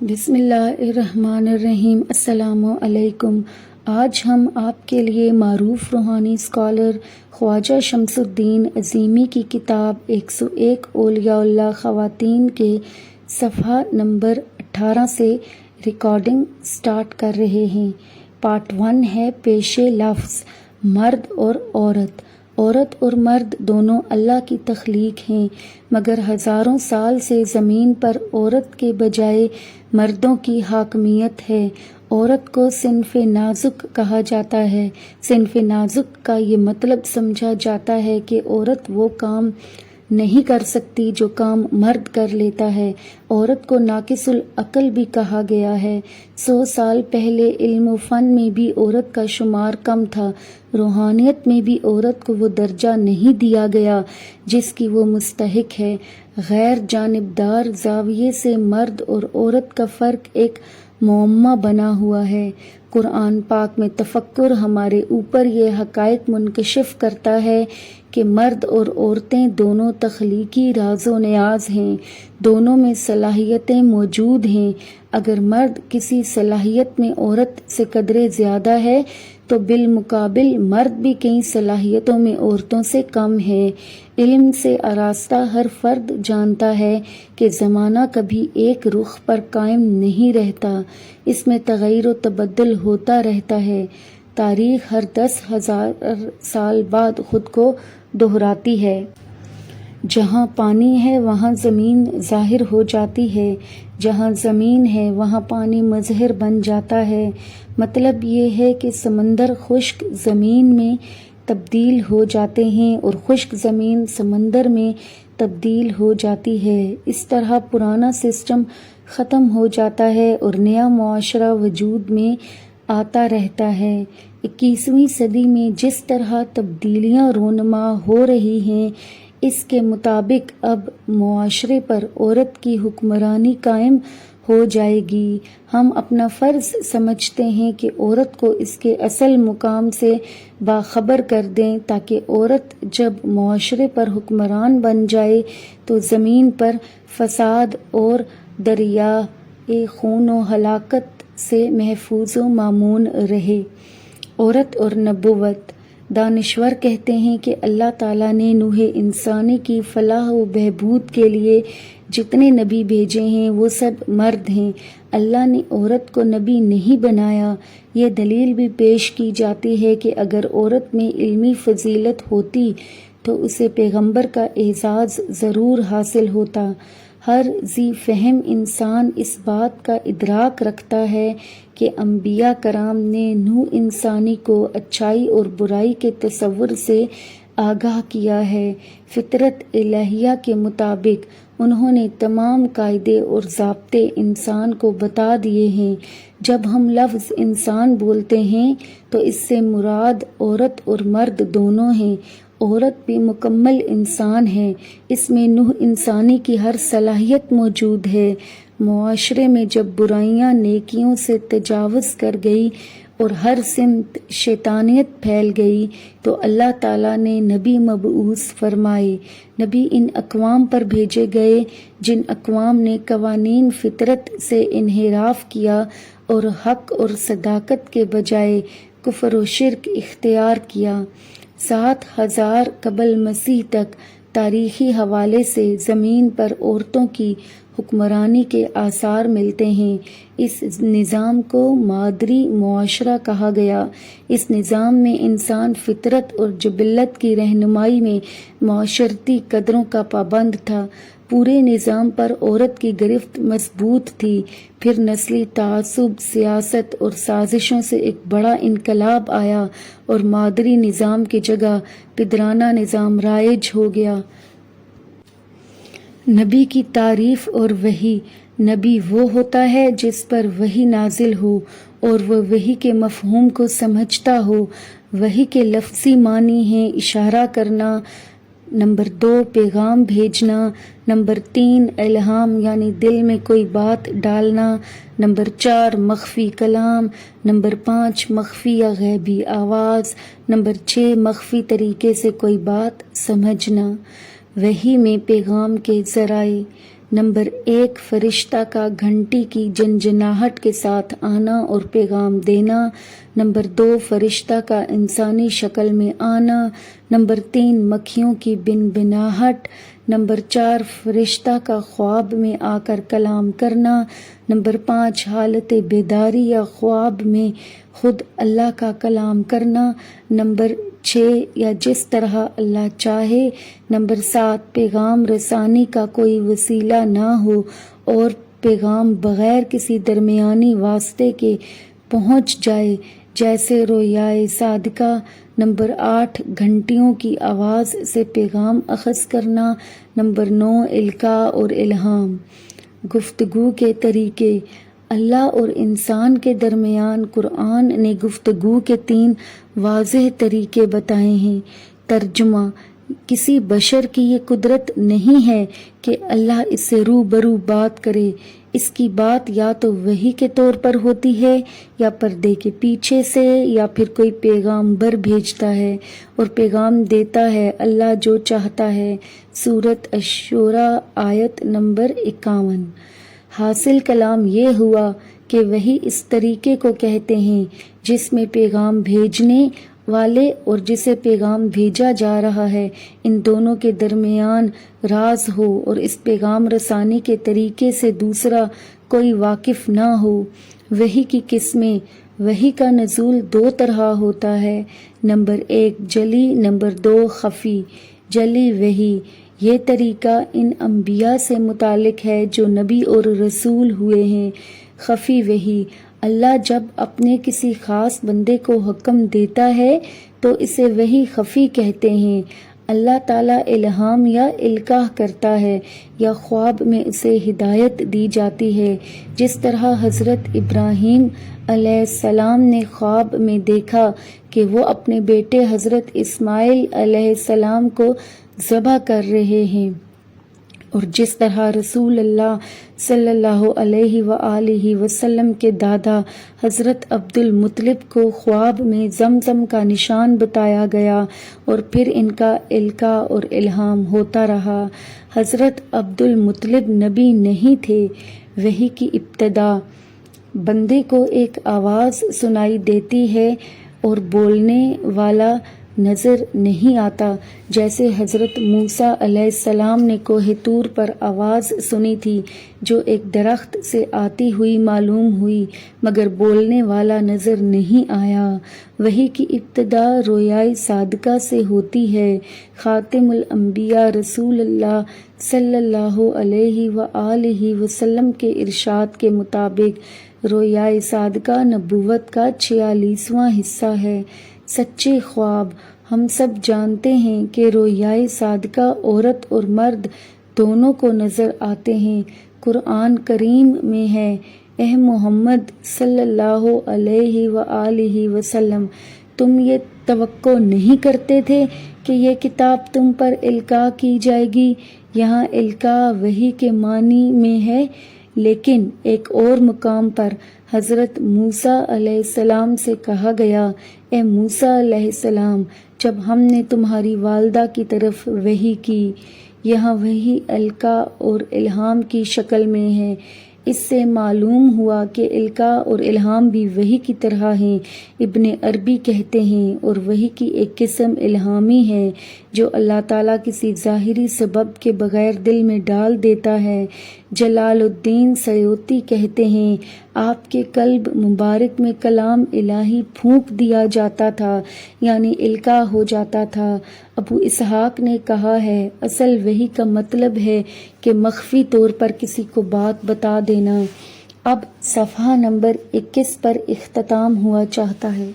بسم اللہ الرحمن الرحیم۔ السلام علیکم۔ آج ہم آپ کے لیے معروف روحانی اسکالر خواجہ شمس الدین عظیمی کی کتاب 101 اولیاء اللہ خواتین کے صفحہ نمبر 18 سے ریکارڈنگ سٹارٹ کر رہے ہیں۔ پارٹ 1 ہے پیش لفظ مرد اور عورت۔ عورت اور مرد دونوں اللہ کی تخلیق ہیں، مگر ہزاروں سال سے زمین پر عورت کے بجائے مردوں کی حاکمیت ہے۔ عورت کو صنف نازک کہا جاتا ہے۔ صنف نازک کا یہ مطلب سمجھا جاتا ہے کہ عورت وہ کام نہیں کر سکتی جو کام مرد کر لیتا ہے۔ عورت کو ناقص العقل بھی کہا گیا ہے۔ 100 سال پہلے علم و فن میں بھی عورت کا شمار کم تھا۔ روحانیت میں بھی عورت کو وہ درجہ نہیں دیا گیا جس کی وہ مستحق ہے۔ غیر جانبدار زاویے سے مرد اور عورت کا فرق ایک معمہ بنا ہوا ہے۔ قرآن پاک میں تفکر ہمارے اوپر یہ حقائق منکشف کرتا ہے کہ مرد اور عورتیں دونوں تخلیقی راز و نیاز ہیں، دونوں میں صلاحیتیں موجود ہیں۔ اگر مرد کسی صلاحیت میں عورت سے قدرے زیادہ ہے تو بالمقابل مرد بھی کئی صلاحیتوں میں عورتوں سے کم ہے۔ علم سے آراستہ ہر فرد جانتا ہے کہ زمانہ کبھی ایک رخ پر قائم نہیں رہتا، اس میں تغیر و تبدل ہوتا رہتا ہے۔ تاریخ ہر 10,000 سال بعد خود کو دہراتی ہے۔ جہاں پانی ہے وہاں زمین ظاہر ہو جاتی ہے، جہاں زمین ہے وہاں پانی مظہر بن جاتا ہے۔ مطلب یہ ہے کہ سمندر خشک زمین میں تبدیل ہو جاتے ہیں اور خشک زمین سمندر میں تبدیل ہو جاتی ہے۔ اس طرح پرانا سسٹم ختم ہو جاتا ہے اور نیا معاشرہ وجود میں آتا رہتا ہے۔ 21ویں صدی میں جس طرح تبدیلیاں رونما ہو رہی ہیں، اس کے مطابق اب معاشرے پر عورت کی حکمرانی قائم ہو جائے گی۔ ہم اپنا فرض سمجھتے ہیں کہ عورت کو اس کے اصل مقام سے باخبر کر دیں تاکہ عورت جب معاشرے پر حکمران بن جائے تو زمین پر فساد اور دریائے خون و ہلاکت سے محفوظ و مامون رہے۔ عورت اور نبوت۔ دانشور کہتے ہیں کہ اللہ تعالیٰ نے نوع انسانی کی فلاح و بہبود کے لیے جتنے نبی بھیجے ہیں وہ سب مرد ہیں۔ اللہ نے عورت کو نبی نہیں بنایا۔ یہ دلیل بھی پیش کی جاتی ہے کہ اگر عورت میں علمی فضیلت ہوتی تو اسے پیغمبر کا اعزاز ضرور حاصل ہوتا۔ ہر ذی فہم انسان اس بات کا ادراک رکھتا ہے کہ انبیاء کرام نے نوع انسانی کو اچھائی اور برائی کے تصور سے آگاہ کیا ہے۔ فطرت الہیہ کے مطابق انہوں نے تمام قاعدے اور ضابطے انسان کو بتا دیے ہیں۔ جب ہم لفظ انسان بولتے ہیں تو اس سے مراد عورت اور مرد دونوں ہیں۔ عورت بھی مکمل انسان ہے، اس میں نوع انسانی کی ہر صلاحیت موجود ہے۔ معاشرے میں جب برائیاں نیکیوں سے تجاوز کر گئی اور ہر سمت شیطانیت پھیل گئی تو اللہ تعالیٰ نے نبی مبعوث فرمائے۔ نبی ان اقوام پر بھیجے گئے جن اقوام نے قوانین فطرت سے انحراف کیا اور حق اور صداقت کے بجائے کفر و شرک اختیار کیا۔ 7,000 قبل مسیح تک تاریخی حوالے سے زمین پر عورتوں کی حکمرانی کے آثار ملتے ہیں۔ اس نظام کو مادری معاشرہ کہا گیا۔ اس نظام میں انسان فطرت اور جبلت کی رہنمائی میں معاشرتی قدروں کا پابند تھا۔ پورے نظام پر عورت کی گرفت مضبوط تھی۔ پھر نسلی تعصب، سیاست اور سازشوں سے ایک بڑا انقلاب آیا اور مادری نظام کی جگہ پدرانہ نظام رائج ہو گیا۔ نبی کی تعریف اور وحی۔ نبی وہ ہوتا ہے جس پر وحی نازل ہو اور وہ وحی کے مفہوم کو سمجھتا ہو۔ وحی کے لفظی معنی ہیں اشارہ کرنا، نمبر 2 پیغام بھیجنا، نمبر 3 الہام یعنی دل میں کوئی بات ڈالنا، نمبر 4 مخفی کلام، نمبر 5 مخفی یا غیبی آواز، نمبر 6 مخفی طریقے سے کوئی بات سمجھنا۔ وحی میں پیغام کے ذرائع۔ نمبر 1 فرشتہ کا گھنٹی کی جنجناہٹ کے ساتھ آنا اور پیغام دینا، نمبر 2 فرشتہ کا انسانی شکل میں آنا، نمبر 3 مکھیوں کی بنبناہٹ، نمبر 4 فرشتہ کا خواب میں آ کر کلام کرنا، نمبر 5 حالت بیداری یا خواب میں خود اللہ کا کلام کرنا، نمبر 6 یا جس طرح اللہ چاہے، نمبر 7 پیغام رسانی کا کوئی وسیلہ نہ ہو اور پیغام بغیر کسی درمیانی واسطے کے پہنچ جائے جیسے رویائے صادقہ، نمبر 8 گھنٹیوں کی آواز سے پیغام اخذ کرنا، نمبر 9 القاء اور الہام۔ گفتگو کے طریقے۔ اللہ اور انسان کے درمیان قرآن نے گفتگو کے 3 واضح طریقے بتائے ہیں۔ ترجمہ: کسی بشر کی یہ قدرت نہیں ہے کہ اللہ اس سے روبرو بات کرے، اس کی بات یا تو وحی کے طور پر ہوتی ہے یا پردے کے پیچھے سے، یا پھر کوئی پیغامبر بھیجتا ہے اور پیغام دیتا ہے اللہ جو چاہتا ہے۔ سورۃ الشورى آیت نمبر 51۔ حاصل کلام یہ ہوا کہ وحی اس طریقے کو کہتے ہیں جس میں پیغام بھیجنے والے اور جسے پیغام بھیجا جا رہا ہے ان دونوں کے درمیان راز ہو اور اس پیغام رسانی کے طریقے سے دوسرا کوئی واقف نہ ہو۔ وحی کی قسمیں۔ وحی کا نزول 2 طرح ہوتا ہے، نمبر 1 جلی، نمبر 2 خفی۔ جلی وحی یہ طریقہ ان انبیاء سے متعلق ہے جو نبی اور رسول ہوئے ہیں۔ خفی وحی اللہ جب اپنے کسی خاص بندے کو حکم دیتا ہے تو اسے وحی خفی کہتے ہیں۔ اللہ تعالیٰ الہام یا القاء کرتا ہے یا خواب میں اسے ہدایت دی جاتی ہے، جس طرح حضرت ابراہیم علیہ السلام نے خواب میں دیکھا کہ وہ اپنے بیٹے حضرت اسماعیل علیہ السلام کو ذبح کر رہے ہیں، اور جس طرح رسول اللہ صلی اللہ علیہ وآلہ وسلم کے دادا حضرت عبد المطلب کو خواب میں زمزم کا نشان بتایا گیا اور پھر ان کا القاء اور الہام ہوتا رہا۔ حضرت عبد المطلب نبی نہیں تھے۔ وحی کی ابتدا۔ بندے کو ایک آواز سنائی دیتی ہے اور بولنے والا نظر نہیں آتا، جیسے حضرت موسیٰ علیہ السلام نے کوہ طور پر آواز سنی تھی جو ایک درخت سے آتی ہوئی معلوم ہوئی مگر بولنے والا نظر نہیں آیا۔ وحی کی ابتدا رویائے صادقہ سے ہوتی ہے۔ خاتم الانبیاء رسول اللہ صلی اللہ علیہ وآلہ وسلم کے ارشاد کے مطابق رویائے صادقہ نبوت کا 46واں حصہ ہے۔ سچے خواب۔ ہم سب جانتے ہیں کہ رویائے صادقہ عورت اور مرد دونوں کو نظر آتے ہیں۔ قرآن کریم میں ہے، اے محمد صلی اللہ علیہ وآلہ وسلم، تم یہ توقع نہیں کرتے تھے کہ یہ کتاب تم پر القاء کی جائے گی۔ یہاں القاء وحی کے معنی میں ہے، لیکن ایک اور مقام پر حضرت موسیٰ علیہ السلام سے کہا گیا، اے موسیٰ علیہ السلام، جب ہم نے تمہاری والدہ کی طرف وحی کی۔ یہاں وحی القاء اور الہام کی شکل میں ہے۔ اس سے معلوم ہوا کہ القاء اور الہام بھی وحی کی طرح ہیں۔ ابن عربی کہتے ہیں، اور وحی کی ایک قسم الہامی ہے جو اللہ تعالیٰ کسی ظاہری سبب کے بغیر دل میں ڈال دیتا ہے۔ جلال الدین سیوطی کہتے ہیں، آپ کے قلب مبارک میں کلام الہی پھونک دیا جاتا تھا، یعنی القاء ہو جاتا تھا۔ ابو اسحاق نے کہا ہے، اصل وحی کا مطلب ہے کہ مخفی طور پر کسی کو بات بتا دینا۔ اب صفحہ نمبر 21 پر اختتام ہوا چاہتا ہے۔